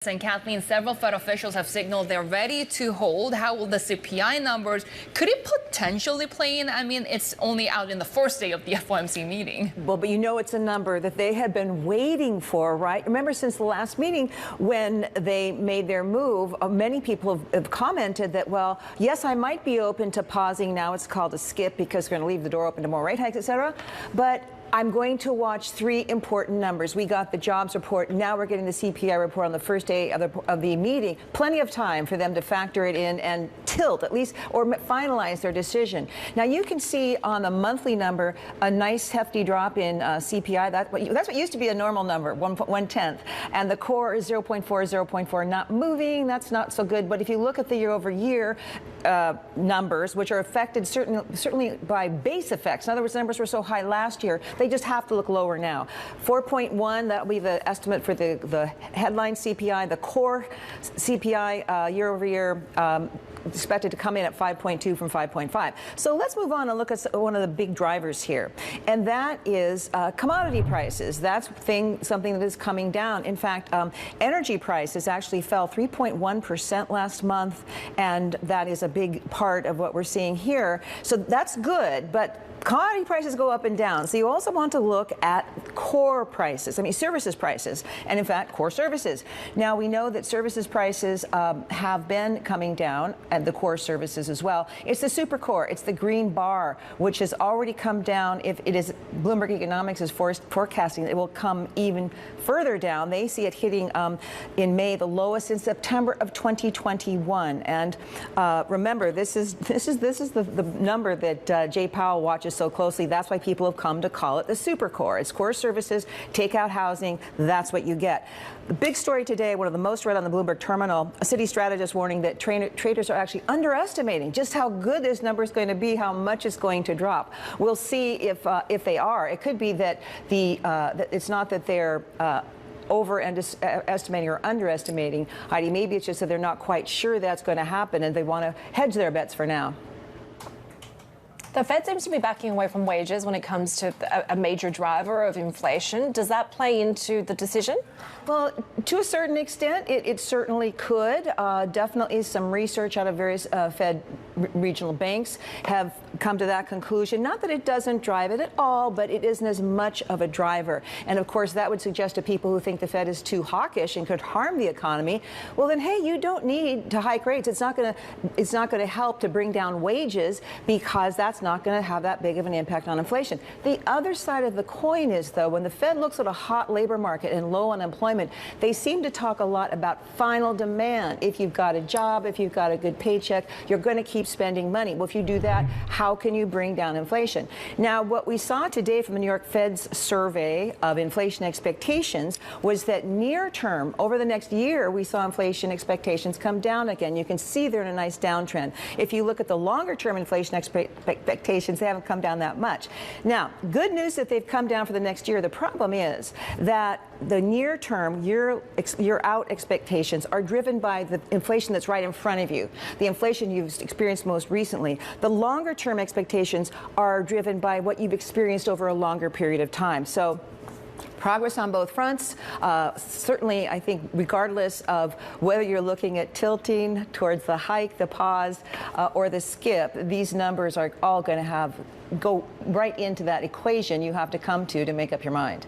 And Kathleen, several Fed officials have signaled they're ready to hold. How will the CPI numbers, could it potentially play in? I mean, it's only out in the first day of the FOMC meeting. Well, but you know it's a number that they have been waiting for, right? Remember, since the last meeting when they made their move, many people have commented that, well, yes, I might be open to pausing. Now it's called a skip because we're going to leave the door open to more rate hikes, et cetera. But I'm going to watch three important numbers. We got the jobs report. Now we're getting the CPI report on the first day of the meeting. Plenty of time for them to factor it in and tilt, at least, or finalize their decision. Now you can see on the monthly number a nice hefty drop in CPI. That's what used to be a normal number, 1/10. And the core is 0.4, 0.4, not moving. That's not so good. But if you look at the year-over-year numbers, which are affected certainly by base effects. In other words, the numbers were so high last year. They just have to look lower now. 4.1, that will be the estimate for the headline CPI. The core CPI year over year expected to come in at 5.2 from 5.5. So let's move on and look at one of the big drivers here. And that is commodity prices. That's something that is coming down. In fact, energy prices actually fell 3.1% last month. And that is a big part of what we're seeing here. So that's good. But commodity prices go up and down. So you also want to look at core prices, services prices, and in fact, core services. Now, we know that services prices have been coming down, and the core services as well. It's the super core. It's the green bar, which has already come down. If it is, Bloomberg Economics is forecasting it will come even further down. They see it hitting in May, the lowest in September of 2021. And remember, this is the number that Jay Powell watches so closely. That's why people have come to call it the super core. It's core services, take out housing. That's what you get. The big story today, one of the most read on the Bloomberg terminal, a city strategist warning that traders are actually underestimating just how good this number is going to be, how much it's going to drop. We'll see if they are. It could be that that it's not that they're overestimating or underestimating, Heidi. Maybe it's just that they're not quite sure that's going to happen and they want to hedge their bets for now. The Fed seems to be backing away from wages when it comes to a major driver of inflation. Does that play into the decision? Well, to a certain extent, it certainly could. Definitely some research out of various Fed regional banks have come to that conclusion. Not that it doesn't drive it at all, but it isn't as much of a driver. And of course, that would suggest to people who think the Fed is too hawkish and could harm the economy, well then, hey, you don't need to hike rates. It's not going to help to bring down wages because that's not going to have that big of an impact on inflation. The other side of the coin is, though, when the Fed looks at a hot labor market and low unemployment, they seem to talk a lot about final demand. If you've got a job, if you've got a good paycheck, you're going to keep spending money. Well, if you do that, how can you bring down inflation? Now, what we saw today from the New York Fed's survey of inflation expectations was that near term, over the next year, we saw inflation expectations come down again. You can see they're in a nice downtrend. If you look at the longer term inflation expectations, they haven't come down that much. Now, good news that they've come down for the next year. The problem is that the near term, year out expectations are driven by the inflation that's right in front of you, the inflation you've experienced most recently. The longer term expectations are driven by what you've experienced over a longer period of time. So progress on both fronts. Certainly, I think, regardless of whether you're looking at tilting towards the hike, the pause, or the skip, these numbers are all going to go right into that equation you have to come to make up your mind.